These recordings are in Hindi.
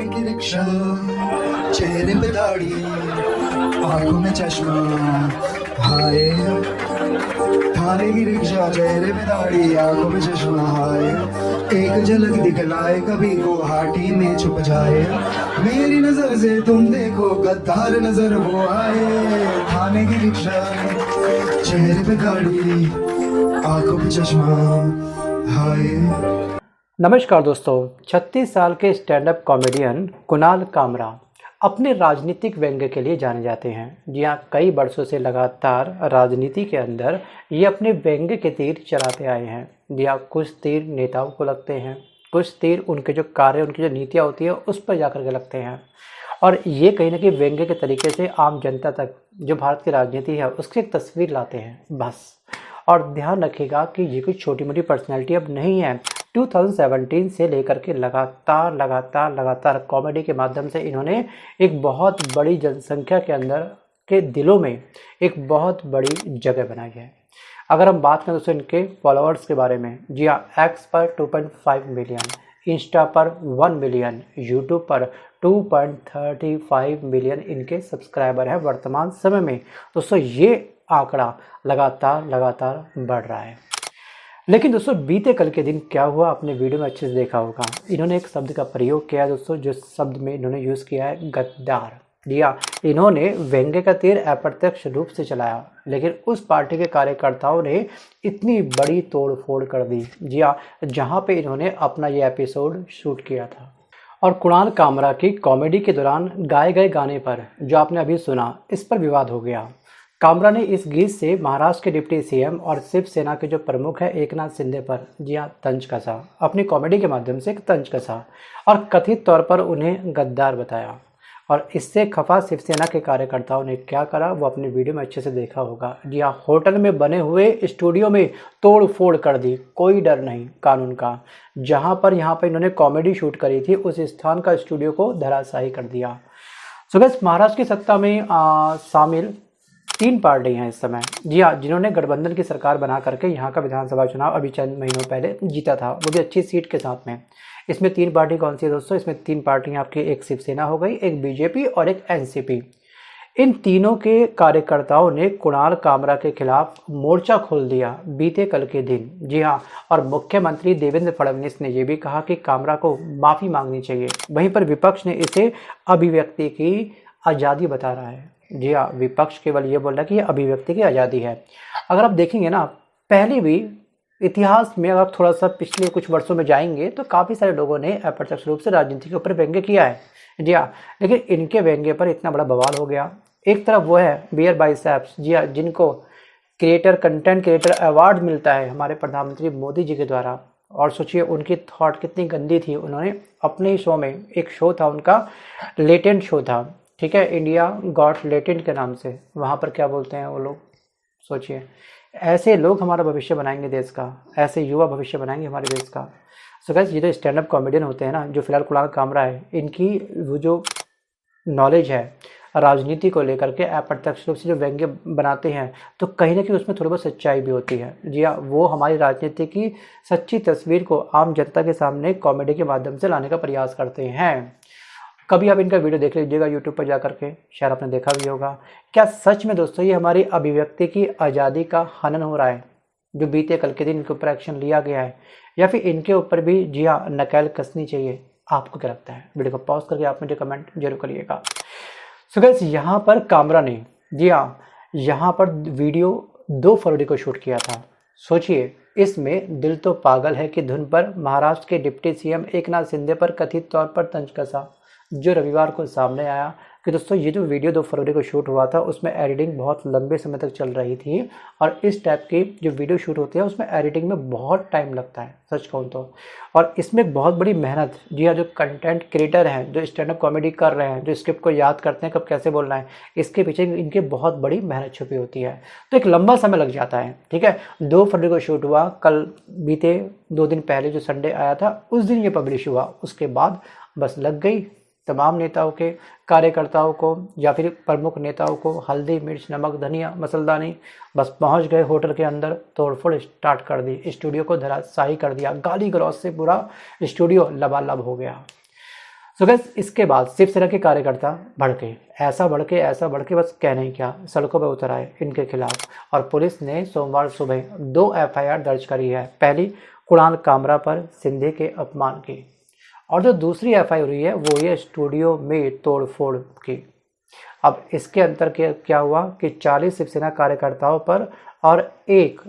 थाने की रिक्शा, चेहरे पे दाढ़ी, आंखों में चश्मा, हाय। थाने की रिक्शा, चेहरे पे दाढ़ी, आंखों में चश्मा, हाय। एक झलक दिखलाए कभी गुवाहाटी में छुप जाए, मेरी नजर से तुम देखो गद्दार नजर वो आए। थाने की रिक्शा, चेहरे पे दाढ़ी, आंखों में चश्मा, हाय। नमस्कार दोस्तों, 36 साल के stand up comedian Kunal Kamra अपने राजनीतिक व्यंग्य के लिए जाने जाते हैं। जी हाँ, कई वर्षों से लगातार राजनीति के अंदर ये अपने व्यंग्य के तीर चलाते आए हैं। जी हाँ, कुछ तीर नेताओं को लगते हैं, कुछ तीर उनके जो कार्य, उनकी जो नीतियाँ होती है उस पर जाकर के लगते हैं। और ये कहीं ना कहीं व्यंग्य के तरीके से आम जनता तक जो भारत की राजनीति है उसकी एक तस्वीर लाते हैं बस। और ध्यान रखिएगा कि ये कोई छोटी मोटी पर्सनैलिटी अब नहीं है। 2017 से लेकर के लगातार कॉमेडी के माध्यम से इन्होंने एक बहुत बड़ी जनसंख्या के अंदर के दिलों में एक बहुत बड़ी जगह बनाई है। अगर हम बात करें दोस्तों इनके फॉलोअर्स के बारे में, जी हाँ, एक्स पर 2.5 मिलियन, इंस्टा पर 1 मिलियन, यूट्यूब पर 2.35 मिलियन इनके सब्सक्राइबर हैं वर्तमान समय में। दोस्तों ये आंकड़ा लगातार बढ़ रहा है। लेकिन दोस्तों बीते कल के दिन क्या हुआ, अपने वीडियो में अच्छे से देखा होगा। इन्होंने एक शब्द का प्रयोग किया दोस्तों, जो शब्द में इन्होंने यूज़ किया है गद्दार। दिया इन्होंने व्यंग्य का तीर अप्रत्यक्ष रूप से चलाया, लेकिन उस पार्टी के कार्यकर्ताओं ने इतनी बड़ी तोड़ फोड़ कर दी। जी हाँ, जहाँ पे इन्होंने अपना ये एपिसोड शूट किया था। और कुणाल कामरा की कॉमेडी के दौरान गाए गए गाने पर, जो आपने अभी सुना, इस पर विवाद हो गया। कामरा ने इस गीत से महाराष्ट्र के डिप्टी सीएम और शिवसेना के जो प्रमुख है एकनाथ शिंदे पर, जी हाँ, तंज कसा, अपनी कॉमेडी के माध्यम से एक तंज कसा और कथित तौर पर उन्हें गद्दार बताया। और इससे खफा शिवसेना के कार्यकर्ताओं ने क्या करा, वो अपने वीडियो में अच्छे से देखा होगा। जी हाँ, होटल में बने हुए स्टूडियो में तोड़ फोड़ कर दी, कोई डर नहीं कानून का। जहाँ पर यहाँ पर इन्होंने कॉमेडी शूट करी थी उस स्थान का स्टूडियो को धराशायी कर दिया। सो गाइस, महाराष्ट्र की सत्ता में शामिल 3 पार्टी हैं इस समय, जी हाँ, जिन्होंने गठबंधन की सरकार बना करके यहाँ का विधानसभा चुनाव अभी चंद महीनों पहले जीता था, वो भी अच्छी सीट के साथ में। इसमें 3 पार्टी कौन सी है दोस्तों? इसमें 3 पार्टियाँ आपकी, एक शिवसेना हो गई, एक बीजेपी और एक एनसीपी। इन तीनों के कार्यकर्ताओं ने कुणाल कामरा के खिलाफ मोर्चा खोल दिया बीते कल के दिन। जी हाँ, और मुख्यमंत्री देवेंद्र फडणवीस ने यह भी कहा कि कामरा को माफ़ी मांगनी चाहिए। वहीं पर विपक्ष ने इसे अभिव्यक्ति की आज़ादी बता रहा है। जी हाँ, विपक्ष केवल ये बोल रहा है कि ये अभिव्यक्ति की आज़ादी है। अगर आप देखेंगे ना, पहले भी इतिहास में अगर थोड़ा सा पिछले कुछ वर्षों में जाएंगे तो काफ़ी सारे लोगों ने अप्रत्यक्ष रूप से राजनीति के ऊपर व्यंग्य किया है। जी हाँ, लेकिन इनके व्यंग्य पर इतना बड़ा बवाल हो गया। एक तरफ वो है बियर बाइसेप्स, जी हाँ, जिनको कंटेंट क्रिएटर अवार्ड मिलता है हमारे प्रधानमंत्री मोदी जी के द्वारा। और सोचिए उनकी थॉट कितनी गंदी थी। उन्होंने अपने ही शो में, एक शो था उनका, लेटेंट शो था, ठीक है, इंडिया गॉट लेटेंट के नाम से। वहाँ पर क्या बोलते हैं वो लोग, सोचिए। ऐसे लोग हमारा भविष्य बनाएंगे देश का, ऐसे युवा भविष्य बनाएंगे हमारे देश का। सो गाइस, ये जो स्टैंड अप कॉमेडियन होते हैं ना, जो फिलहाल कुणाल कामरा है, इनकी वो जो नॉलेज है राजनीति को लेकर के, अप्रत्यक्ष रूप से जो व्यंग्य बनाते हैं, तो कहीं ना कहीं उसमें थोड़ी बहुत सच्चाई भी होती है। जी हाँ, वो हमारी राजनीति की सच्ची तस्वीर को आम जनता के सामने कॉमेडी के माध्यम से लाने का प्रयास करते हैं। कभी आप इनका वीडियो देख लीजिएगा यूट्यूब पर जाकर के, शायद आपने देखा भी होगा। क्या सच में दोस्तों ये हमारी अभिव्यक्ति की आज़ादी का हनन हो रहा है, जो बीते कल के दिन इनके ऊपर एक्शन लिया गया है, या फिर इनके ऊपर भी, जी हाँ, नकेल कसनी चाहिए? आपको क्या लगता है? वीडियो को पॉज करके आप मुझे कमेंट जरूर करिएगा। सो गाइस, यहाँ पर कामरा ने, जी हाँ, यहाँ पर वीडियो 2 फरवरी को शूट किया था। सोचिए, इसमें दिल तो पागल है कि धुन पर महाराष्ट्र के डिप्टी सीएम एकनाथ शिंदे पर कथित तौर पर तंज कसा, जो रविवार को सामने आया। कि दोस्तों ये जो वीडियो 2 फरवरी को शूट हुआ था, उसमें एडिटिंग बहुत लंबे समय तक चल रही थी। और इस टाइप की जो वीडियो शूट होती है उसमें एडिटिंग में बहुत टाइम लगता है, सच कहूँ तो। और इसमें बहुत बड़ी मेहनत, जी हाँ, जो कंटेंट क्रिएटर हैं, जो स्टैंड अप कॉमेडी कर रहे हैं, जो स्क्रिप्ट को याद करते हैं कब कैसे बोलना है, इसके पीछे इनके बहुत बड़ी मेहनत छुपी होती है। तो एक लंबा समय लग जाता है, ठीक है। 2 फरवरी को शूट हुआ, कल बीते 2 दिन पहले जो संडे आया था उस दिन ये पब्लिश हुआ। उसके बाद बस लग गई तमाम नेताओं के, कार्यकर्ताओं को या फिर प्रमुख नेताओं को हल्दी मिर्च नमक धनिया मसलदानी, बस पहुंच गए होटल के अंदर, तोड़फोड़ स्टार्ट कर दी, स्टूडियो को धराशायी कर दिया, गाली गलौज से पूरा स्टूडियो लबालब हो गया। सो गैस इसके बाद शिवसेना के कार्यकर्ता भड़के, ऐसा भड़के बस कहने ही क्या, सड़कों पर उतर आए इनके खिलाफ। और पुलिस ने सोमवार सुबह 2 एफआईआर दर्ज करी है। पहली कुणाल कामरा पर सिंधे के अपमान की, और जो दूसरी एफआईआर हुई है वो ये स्टूडियो में तोड़फोड़ की। अब इसके अंतर क्या हुआ कि 40 शिवसेना कार्यकर्ताओं पर और एक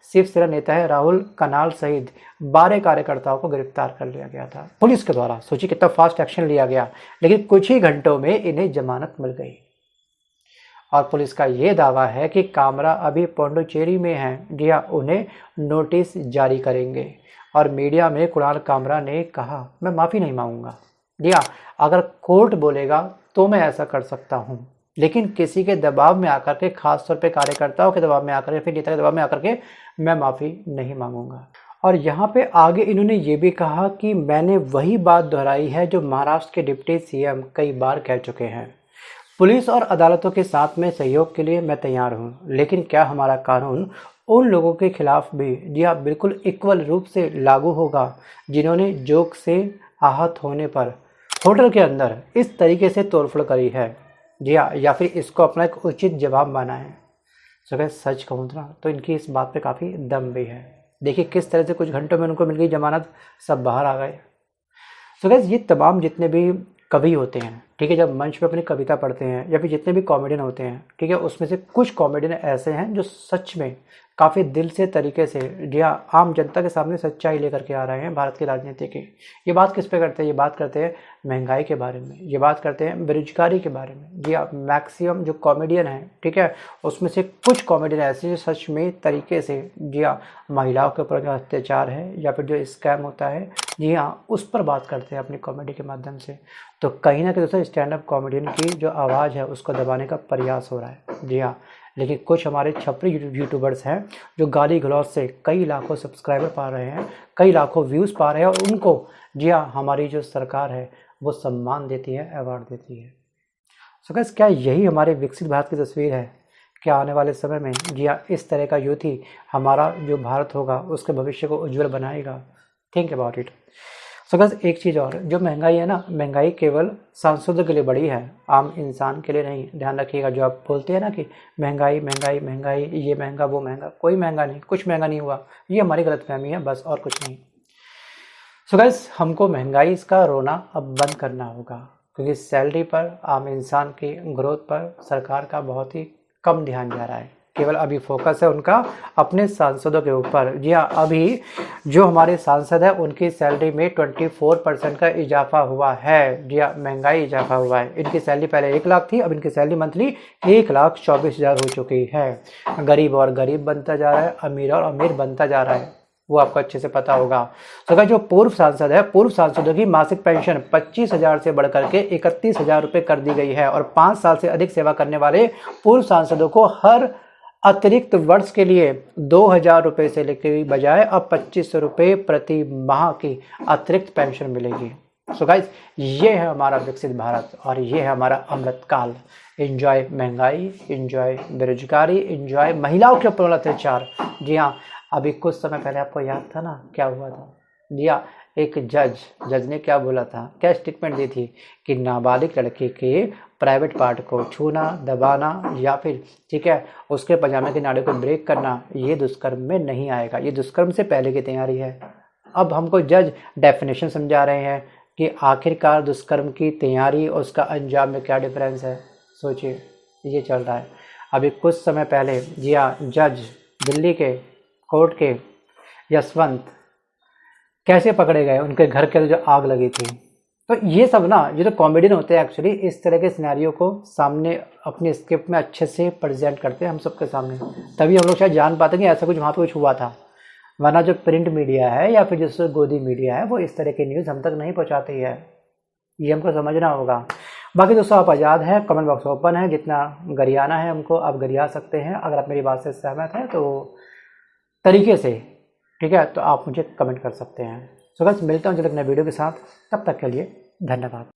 शिवसेना नेता है राहुल कनाल सहित 12 कार्यकर्ताओं को गिरफ्तार कर लिया गया था पुलिस के द्वारा। सोचिए कितना फास्ट एक्शन लिया गया, लेकिन कुछ ही घंटों में इन्हें जमानत मिल गई। और पुलिस का ये दावा है कि कामरा अभी पौंडुचेरी में हैं, उन्हें नोटिस जारी करेंगे। और मीडिया में कुणाल कामरा ने कहा, मैं माफ़ी नहीं मांगूंगा, अगर कोर्ट बोलेगा तो मैं ऐसा कर सकता हूँ, लेकिन किसी के दबाव में आकर के, खासतौर पे कार्यकर्ताओं के दबाव में आकर के, फिर नेता के दबाव में आकर के मैं माफ़ी नहीं मांगूंगा। और यहाँ पे आगे इन्होंने ये भी कहा कि मैंने वही बात दोहराई है जो महाराष्ट्र के डिप्टी सीएम कई बार कह चुके हैं, पुलिस और अदालतों के साथ में सहयोग के लिए मैं तैयार हूँ, लेकिन क्या हमारा कानून उन लोगों के खिलाफ भी बिल्कुल इक्वल रूप से लागू होगा जिन्होंने जोक से आहत होने पर होटल के अंदर इस तरीके से तोड़फोड़ करी है, या फिर इसको अपना एक उचित जवाब माना है। सो गैस सच कहूँ तो इनकी इस बात पे काफ़ी दम भी है। देखिए किस तरह से कुछ घंटों में उनको मिल गई जमानत, सब बाहर आ गए। सो गैस ये तमाम जितने भी कवि होते हैं, ठीक है, जब मंच पे अपनी कविता पढ़ते हैं, या फिर जितने भी कॉमेडियन होते हैं, ठीक है, उसमें से कुछ कॉमेडियन ऐसे हैं जो सच में काफ़ी दिल से तरीके से आम जनता के सामने सच्चाई लेकर के आ रहे हैं भारत की राजनीति की। ये बात किस पे करते हैं? ये बात करते हैं महंगाई के बारे में, ये बात करते हैं बेरोजगारी के बारे में। मैक्सिमम जो कॉमेडियन हैं, ठीक है, उसमें से कुछ कॉमेडियन ऐसे जो सच में तरीके से महिलाओं के ऊपर जो अत्याचार है या फिर जो स्कैम होता है, उस पर बात करते हैं अपनी कॉमेडी के माध्यम से। तो कहीं ना कहीं दोस्तों स्टैंड अप कॉमेडियन की जो आवाज़ है उसको दबाने का प्रयास हो रहा है। लेकिन कुछ हमारे छपरी यूट्यूबर्स हैं जो गाली गलौज से कई लाखों सब्सक्राइबर पा रहे हैं, कई लाखों व्यूज़ पा रहे हैं, और उनको हमारी जो सरकार है वो सम्मान देती है, अवार्ड देती है। सो गाइस क्या यही हमारे विकसित भारत की तस्वीर है? क्या आने वाले समय में इस तरह का यूथ ही हमारा जो भारत होगा उसके भविष्य को उज्जवल बनाएगा? Think about it. So guys एक चीज़ और, जो महंगाई है ना, महंगाई केवल सांसदों के लिए बढ़ी है, आम इंसान के लिए नहीं। ध्यान रखिएगा, जो आप बोलते हैं ना कि महंगाई महंगाई महंगाई, ये महंगा वो महंगा, कोई महंगा नहीं, कुछ महंगा नहीं हुआ, ये हमारी गलतफहमी है बस, और कुछ नहीं। सो गाइस हमको महंगाई का रोना अब बंद करना होगा, क्योंकि सैलरी पर, आम इंसान की ग्रोथ पर सरकार का बहुत ही कम ध्यान जा रहा है। केवल अभी फोकस है उनका अपने सांसदों के ऊपर। अभी जो हमारे सांसद हैं उनकी सैलरी में 24% का इजाफा हुआ है। महंगाई इजाफा हुआ है। इनकी सैलरी पहले 1 लाख थी, अब इनकी सैलरी मंथली 1,24,000 हो चुकी है। गरीब और गरीब बनता जा रहा है, अमीर और अमीर बनता जा रहा है, वो आपको अच्छे से पता होगा। तो जो पूर्व सांसद है, पूर्व सांसदों की मासिक पेंशन 25,000 से बढ़कर के 31,000 रुपये कर दी गई है, और 5 साल से अधिक सेवा करने वाले पूर्व सांसदों को हर अतिरिक्त वर्ष के लिए 2,000 रुपये से लेकर बजाय अब 2,500 रुपये प्रति माह की अतिरिक्त पेंशन मिलेगी। सो गाइस ये है हमारा विकसित भारत, और ये है हमारा अमृतकाल। एंजॉय महंगाई, एंजॉय बेरोजगारी, एंजॉय महिलाओं के ऊपर अत्याचार। जी हाँ, अभी कुछ समय पहले आपको याद था ना क्या हुआ था? जी हाँ, एक जज ने क्या बोला था, क्या स्टेटमेंट दी थी कि नाबालिग लड़की के प्राइवेट पार्ट को छूना, दबाना, या फिर ठीक है उसके पजामे की नाड़ी को ब्रेक करना, ये दुष्कर्म में नहीं आएगा, ये दुष्कर्म से पहले की तैयारी है। अब हमको जज डेफिनेशन समझा रहे हैं कि आखिरकार दुष्कर्म की तैयारी और उसका अंजाम में क्या डिफरेंस है। सोचिए, ये चल रहा है। अभी कुछ समय पहले जी हाँ, जज दिल्ली के कोर्ट के यशवंत कैसे पकड़े गए, उनके घर के जो आग लगी थी। तो ये सब ना, ये जो कॉमेडियन होते हैं एक्चुअली इस तरह के सिनेरियो को सामने अपने स्क्रिप्ट में अच्छे से प्रेजेंट करते हैं हम सबके सामने, तभी हम लोग शायद जान पाते हैं कि ऐसा कुछ वहाँ पे कुछ हुआ था। वरना जो प्रिंट मीडिया है या फिर जो गोदी मीडिया है वो इस तरह की न्यूज़ हम तक नहीं पहुँचाती है, ये हमको समझना होगा। बाकी दोस्तों आप आज़ाद हैं, कमेंट बॉक्स ओपन है, जितना गरियाना है हमको आप गरिया सकते हैं। अगर आप मेरी बात से सहमत हैं तो तरीके से, ठीक है, तो आप मुझे कमेंट कर सकते हैं। सो बस मिलता हूँ जल्द नए वीडियो के साथ, तब तक के लिए धन्यवाद।